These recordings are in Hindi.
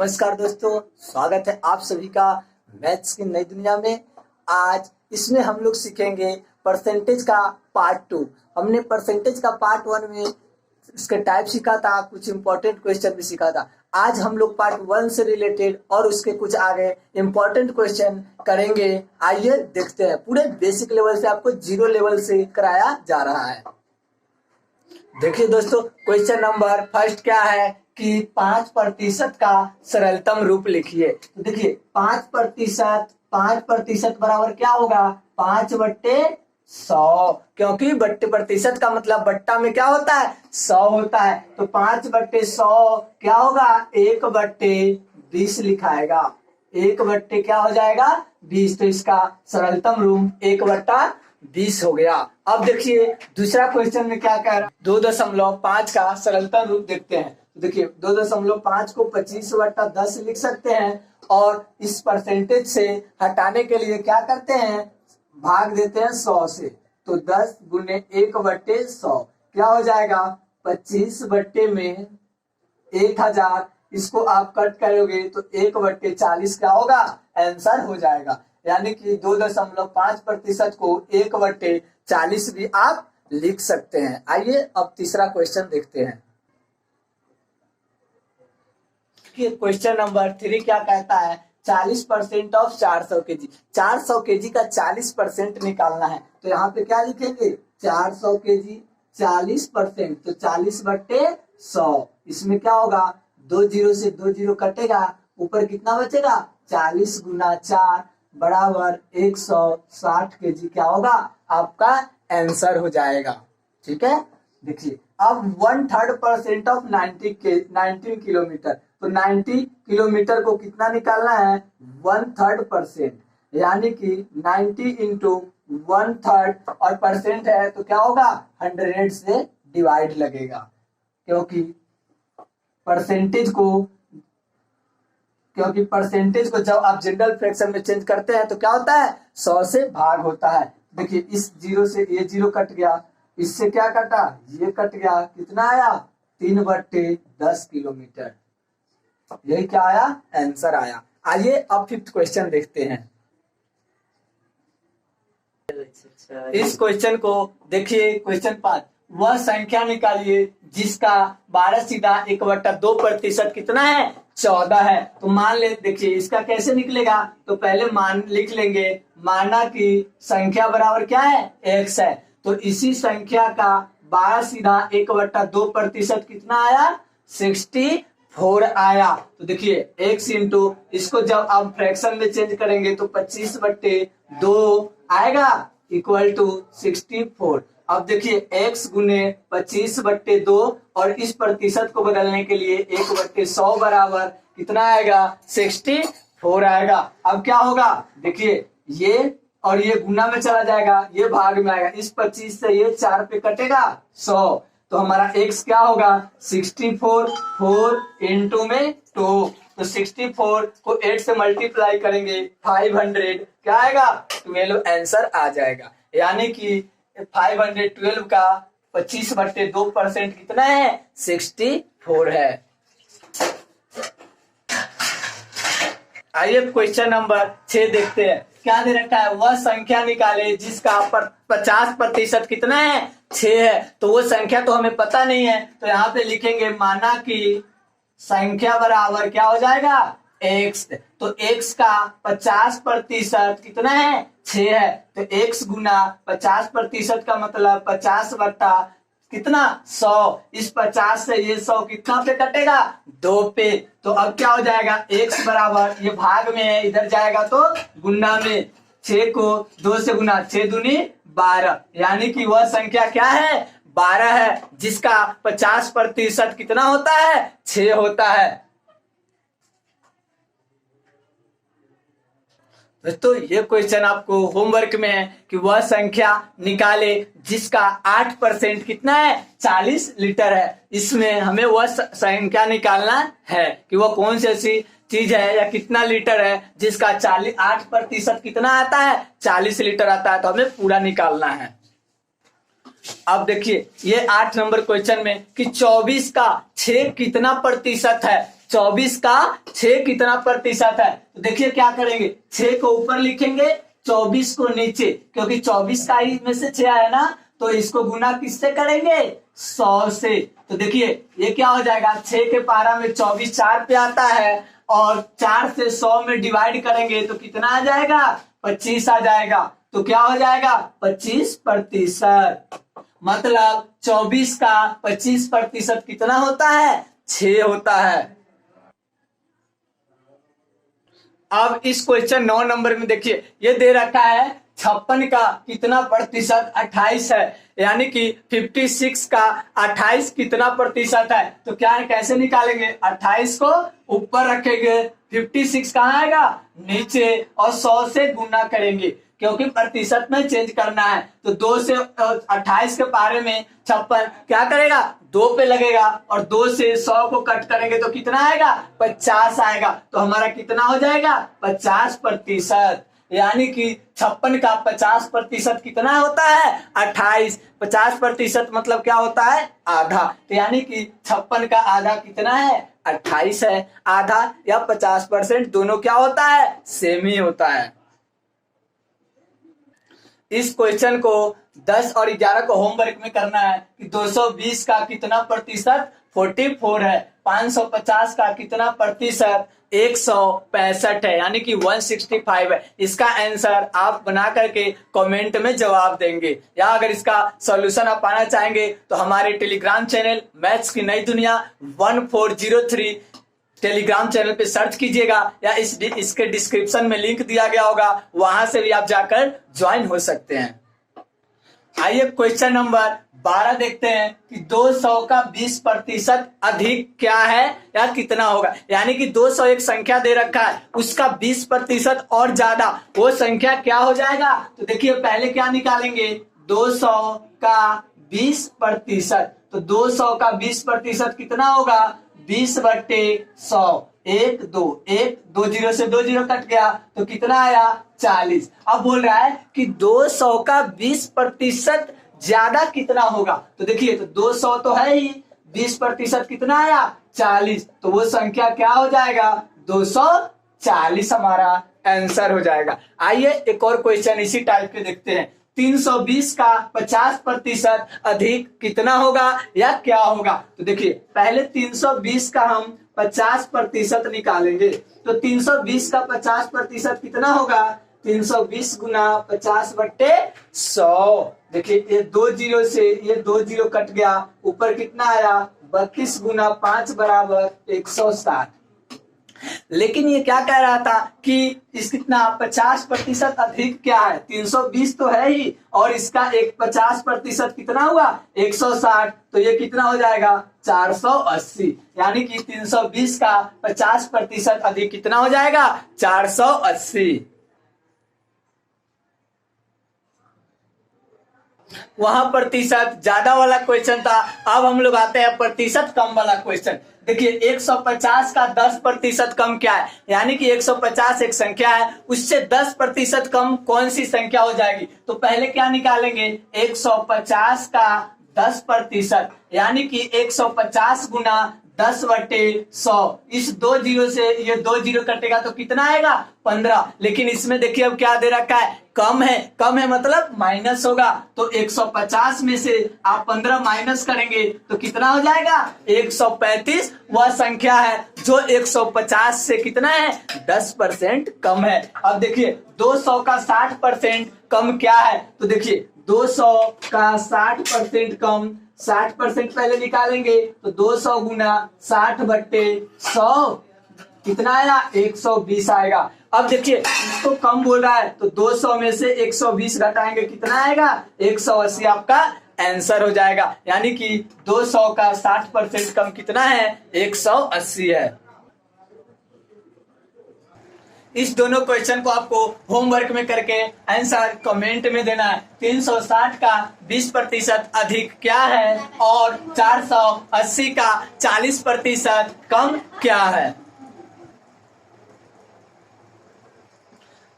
नमस्कार दोस्तों, स्वागत है आप सभी का मैथ्स की नई दुनिया में। आज इसमें हम लोग सीखेंगे परसेंटेज का पार्ट 2। हमने परसेंटेज का पार्ट 1 में इसके टाइप सीखा था, कुछ इंपॉर्टेंट क्वेश्चन भी सीखा था। आज हम लोग पार्ट 1 से रिलेटेड और उसके कुछ आगे इंपॉर्टेंट क्वेश्चन करेंगे। आइए देखते हैं। पूरे बेसिक लेवल से आपको जीरो लेवल से कराया जा रहा है। देखिए दोस्तों, क्वेश्चन नंबर फर्स्ट क्या है कि 5% का सरलतम रूप लिखिए। तो देखिए 5% बराबर क्या होगा, 5/100, क्योंकि बट्टे प्रतिशत का मतलब बट्टा में क्या होता है, 100 होता है। तो 5/100 क्या होगा, 1/20 लिखाएगा। 1/, क्या हो जाएगा, 20। तो इसका सरलतम रूप 1/20 हो गया। अब देखिए दूसरा क्वेश्चन में क्या कह रहा है, 2.5 का सरलतम रूप देखते हैं। तो देखिए 2.5 को 25/10 लिख सकते हैं, और इस परसेंटेज से हटाने के लिए क्या करते हैं, भाग देते हैं 100 से। तो 10 गुने 1/100 क्या हो जाएगा, 25/1000। इसको आप कट करोगे तो 1/40 क्या होगा, आंसर हो जाएगा। यानी कि 2.5% को 1/40 भी आप लिख सकते हैं। आइए अब तीसरा क्वेश्चन देखते हैं। क्वेश्चन नंबर 3 क्या कहता है, 40% ऑफ 400 केजी। 400 केजी का 40% निकालना है। तो यहाँ पे क्या लिखेंगे, 400 केजी 40%, तो 40/100। इसमें क्या होगा, 2 जीरो से 2 जीरो कटेगा, ऊपर कितना बचेगा, 40 गुना 4 बराबर 160 केजी क्या होगा, आपका आंसर हो जाएगा। ठीक है, देखिए अब 1/3% ऑफ 19 किलोमीटर। तो 90 किलोमीटर को कितना निकालना है, 1/3%, यानी कि 90 इंटू 1/3, और परसेंट है तो क्या होगा, 100 से डिवाइड लगेगा, क्योंकि परसेंटेज को जब आप जनरल फ्रैक्शन में चेंज करते हैं तो क्या होता है, 100 से भाग होता है। देखिए इस जीरो से ये जीरो कट गया, इससे क्या कटा, ये कट गया, कितना आया, 3/10 किलोमीटर। यही क्या आया, आंसर आया। आइए अब 5th क्वेश्चन देखते हैं। इस क्वेश्चन को देखिए, क्वेश्चन 5, वह संख्या निकालिए जिसका 12 सीधा 1/2% कितना है, 14 है। तो मान ले, देखिए इसका कैसे निकलेगा, तो पहले मान लिख लेंगे, माना कि संख्या बराबर क्या है, x है। तो इसी संख्या का 12 सीधा 1/2% कितना आया, 64 आया। तो देखिए x इंटू इसको जब आप फ्रैक्शन में चेंज करेंगे तो 25/2 आएगा इक्वल टू 64। अब देखिए x गुने 25/2, और इस प्रतिशत को बदलने के लिए 1/100 बराबर कितना आएगा, 64 आएगा। अब क्या होगा, देखिए ये और ये गुना में चला जाएगा, ये भाग में आएगा, इस 25 से ये 4 पे कटेगा 100। तो हमारा x क्या होगा, 64, 4 इंटू में 2। तो 64 को 8 से मल्टीप्लाई करेंगे 500 क्या आएगा, 12 आंसर आ जाएगा। यानी कि 512 का 25/2% कितना है, 64 है। आइए क्वेश्चन नंबर 6 देखते हैं। क्या दे रखा है, वह संख्या निकाले जिसका 50% कितना है, 6 है। तो वो संख्या तो हमें पता नहीं है, तो यहाँ पे लिखेंगे, माना कि संख्या बराबर क्या हो जाएगा, x। तो x का 50% कितना है, 6 है। तो x गुना 50% का मतलब 50 कितना, 100। इस 50 से ये 100 कितना पे कटेगा, 2 पे। तो अब क्या हो जाएगा, x बराबर, ये भाग में है, इधर जाएगा तो गुना में, 6 को 2 से गुना, 6 दूनी 12, यानी कि वह संख्या क्या है, 12 है, जिसका 50% कितना होता है, 6 होता है। दोस्तों ये क्वेश्चन आपको होमवर्क में है कि वह संख्या निकाले जिसका 8% कितना है, 40 लीटर है। इसमें हमें वह संख्या निकालना है कि वह कौन सी ऐसी चीज है या कितना लीटर है जिसका 8% कितना आता है, 40 लीटर आता है। तो हमें पूरा निकालना है। अब देखिए ये 8 नंबर क्वेश्चन में कि 24 का 6 कितना प्रतिशत है। 24 का 6 कितना प्रतिशत है? तो देखिए क्या करेंगे, 6 को ऊपर लिखेंगे, 24 को नीचे, क्योंकि 24 का ही में से 6 आया ना, तो इसको गुना किससे करेंगे? 100 से। तो देखिए ये क्या हो जाएगा, 6 के पारा में 24 4 पे आता है, और 4 से 100 में डिवाइड करेंगे तो कितना आ जाएगा? 25 आ जाएगा। तो क्या हो जाएगा? 25%। मतलब 24 का 25% कितना होता है? 6 होता है। अब इस क्वेश्चन 9 नंबर में देखिए, ये दे रखा है 56 का कितना प्रतिशत 28 है, यानी कि 56 का 28 कितना प्रतिशत है? तो क्या है, कैसे निकालेंगे? 28 को ऊपर रखेंगे, 56 कहाँ आएगा? नीचे, और 100 से गुना करेंगे, क्योंकि प्रतिशत में चेंज करना है। तो 2 से 28 के पारे में 56 क्या करेगा? 2 पे लगेगा, और 2 से 100 को कट करेंगे तो कितना आएगा? 50 आएगा। तो हमारा कितना हो जाएगा? 50%। यानी कि 56 का 50% कितना होता है? 28। 50% मतलब क्या होता है? आधा। तो यानी कि 56 का आधा कितना है? 28 है। आधा या 50% दोनों क्या होता है? सेम ही होता है। इस क्वेश्चन को 10 और 11 को होमवर्क में करना है कि 220 का कितना प्रतिशत 44 है, 550 का कितना प्रतिशत 165 है, यानी कि 165 है। इसका आंसर आप बना करके कमेंट में जवाब देंगे, या अगर इसका सॉल्यूशन आप पाना चाहेंगे तो हमारे टेलीग्राम चैनल मैथ्स की नई दुनिया 1403 टेलीग्राम चैनल पे सर्च कीजिएगा, या इसके डिस्क्रिप्शन में लिंक दिया गया होगा, वहां से भी आप जाकर ज्वाइन हो सकते हैं। आइए क्वेश्चन नंबर 12 देखते हैं कि 200 का 20% अधिक क्या है या कितना होगा। यानी कि 200 एक संख्या दे रखा है, उसका 20% और ज्यादा, वो संख्या क्या हो जाएगा? तो देखिए पहले क्या निकालेंगे, 200 का 20%। तो 200 का 20% कितना होगा? 20/100। 1 2 जीरो से 2 जीरो कट गया, तो कितना आया? 40। अब बोल रहा है कि 200 का 20% ज्यादा कितना होगा। तो देखिए, तो 200 तो है ही, 20% कितना आया? 40। तो वो संख्या क्या हो जाएगा? 240 हमारा आंसर हो जाएगा। आइए एक और क्वेश्चन इसी टाइप के देखते हैं। 320 का 50% अधिक कितना होगा या क्या होगा? तो देखिए पहले 320 का हम 50% निकालेंगे। तो 320 का 50% कितना होगा? 320 गुना 50/100। देखिए ये 2 जीरो से ये 2 जीरो कट गया, ऊपर कितना आया? 32 गुना 5 बराबर 160। लेकिन ये क्या कह रहा था कि इस कितना 50% अधिक क्या है? 320 तो है ही, और इसका एक 50% कितना हुआ? 160। तो ये कितना हो जाएगा? 480। यानी कि 320 का 50% अधिक कितना हो जाएगा? 480। वहां प्रतिशत ज्यादा वाला क्वेश्चन था, अब हम लोग आते हैं प्रतिशत कम वाला क्वेश्चन। देखिए 150 का 10% कम क्या है? यानी कि 150 एक संख्या है, उससे 10% कम कौन सी संख्या हो जाएगी? तो पहले क्या निकालेंगे? 150 का 10%, यानी कि 150 गुना 10/100। इस 2 जीरो से ये 2 जीरो कटेगा तो कितना आएगा? 15। लेकिन इसमें देखिए अब क्या दे रखा है? कम है। कम है मतलब माइनस होगा, तो 150 में से आप 15 माइनस करेंगे तो कितना हो जाएगा? 135। वह संख्या है जो 150 से कितना है? 10% कम है। अब देखिए 200 का 60% कम क्या है? तो देखिए 200 का 60% कम, 60% पहले निकालेंगे तो 200 गुना 60/100 कितना आया? 120 आएगा। अब देखिए इसको कम बोल रहा है, तो 200 में से 120 घटाएंगे, कितना आएगा? 180 आपका आंसर हो जाएगा। यानी कि 200 का 60% कम कितना है? 180 है। इस दोनों क्वेश्चन को आपको होमवर्क में करके आंसर कमेंट में देना है। 360 का 20% अधिक क्या है, और 480 का 40% कम क्या है?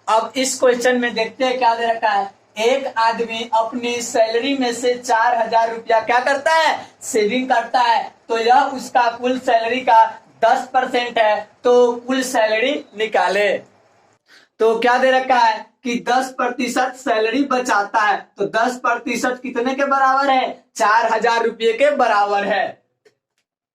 अब इस क्वेश्चन में देखते हैं क्या दे रखा है। एक आदमी अपनी सैलरी में से 4000 रुपया क्या करता है? सेविंग करता है। तो यह उसका कुल सैलरी का 10% है तो कुल सैलरी निकाले। तो क्या दे रखा है कि 10% सैलरी बचाता है, तो 10% कितने के बराबर है? 4,000 रुपये के बराबर है।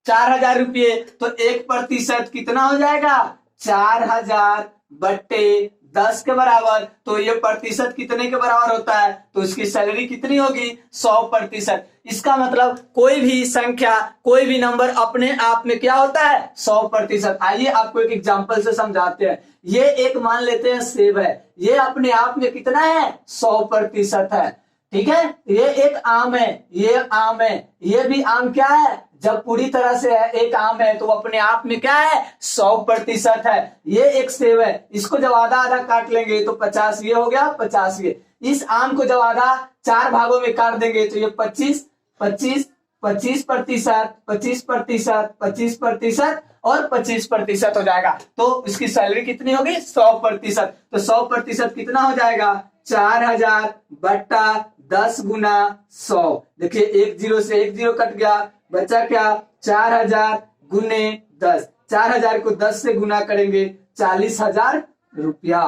4,000 रुपये तो 1% कितना हो जाएगा? 4,000 बट्टे 10 के बराबर। तो ये प्रतिशत कितने के बराबर होता है? तो इसकी सैलरी कितनी होगी? 100%। इसका मतलब कोई भी संख्या, कोई भी नंबर अपने आप में क्या होता है? 100%। आइए आपको एक एग्जांपल से समझाते हैं। ये एक मान लेते हैं सेब है, ये अपने आप में कितना है? 100% है। ठीक है, ये एक आम है, ये आम है, ये भी आम क्या है? जब पूरी तरह से है एक आम है तो अपने आप में क्या है? 100% है। ये एक सेब है, इसको जब आधा आधा काट लेंगे तो 50, ये हो गया 50 ये। इस आम को जब आधा 4 भागों में काट देंगे तो ये 25, 25, 25%, 25%, 25% और 25% हो जाएगा। तो इसकी सैलरी कितनी होगी? 100%। तो 100% कितना हो जाएगा? 4,000 बट्टा 10 गुना 100। देखिए एक जीरो से एक जीरो कट गया, बचा क्या? 4,000 गुने 10। 4,000 को 10 से गुना करेंगे 40,000 रुपया।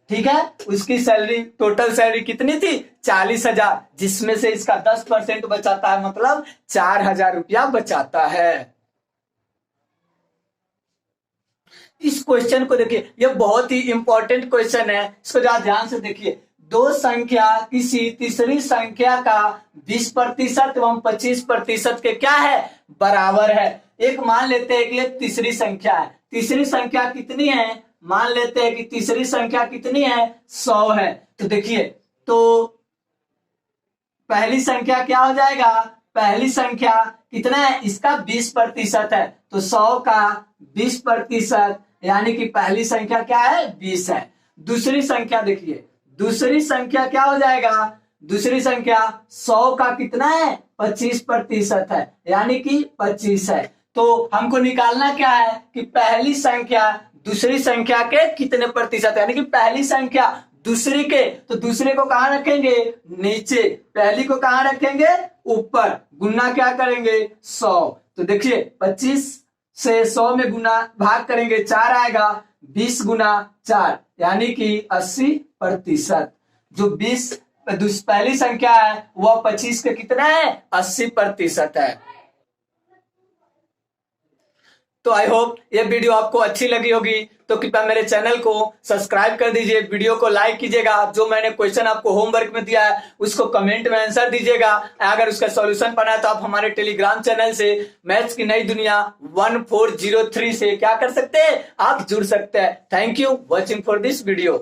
ठीक है, उसकी सैलरी, टोटल सैलरी कितनी थी? 40,000, जिसमें से इसका 10% बचाता है, मतलब 4,000 रुपया बचाता है। इस क्वेश्चन को देखिए, यह बहुत ही इंपॉर्टेंट क्वेश्चन है, इसको जरा ध्यान से देखिए। दो संख्या किसी तीसरी संख्या का 20% एवं 25% के क्या है? बराबर है। एक मान लेते हैं कि ये तीसरी संख्या है। तीसरी संख्या कितनी है? मान लेते हैं कि तीसरी संख्या कितनी है? 100 है। तो देखिए, तो पहली संख्या क्या हो जाएगा? पहली संख्या कितना है? इसका 20% है, तो 100 का 20%, यानी कि पहली संख्या क्या है? 20 है। दूसरी संख्या देखिए, दूसरी संख्या क्या हो जाएगा? दूसरी संख्या 100 का कितना है? 25% है, यानी कि 25 है। तो हमको निकालना क्या है कि पहली संख्या दूसरी संख्या के कितने प्रतिशत, यानी कि पहली संख्या दूसरी के, तो दूसरे को कहां रखेंगे? नीचे, पहली को कहां रखेंगे? ऊपर। गुना क्या करेंगे? 100। तो देखिए 25 से 100 में गुना भाग करेंगे 4 आएगा, 20 गुना 4 यानी कि 80%। जो 20 पहली संख्या है वह 25 के कितना है? 80% है। तो आई होप ये वीडियो आपको अच्छी लगी होगी, तो कृपया मेरे चैनल को सब्सक्राइब कर दीजिए, वीडियो को लाइक कीजिएगा। जो मैंने क्वेश्चन आपको होमवर्क में दिया है उसको कमेंट में आंसर दीजिएगा। अगर उसका सॉल्यूशन पाना है तो आप हमारे टेलीग्राम चैनल से मैथ्स की नई दुनिया 1403 से क्या कर सकते हैं? आप जुड़ सकते हैं। Thank you watching for this video.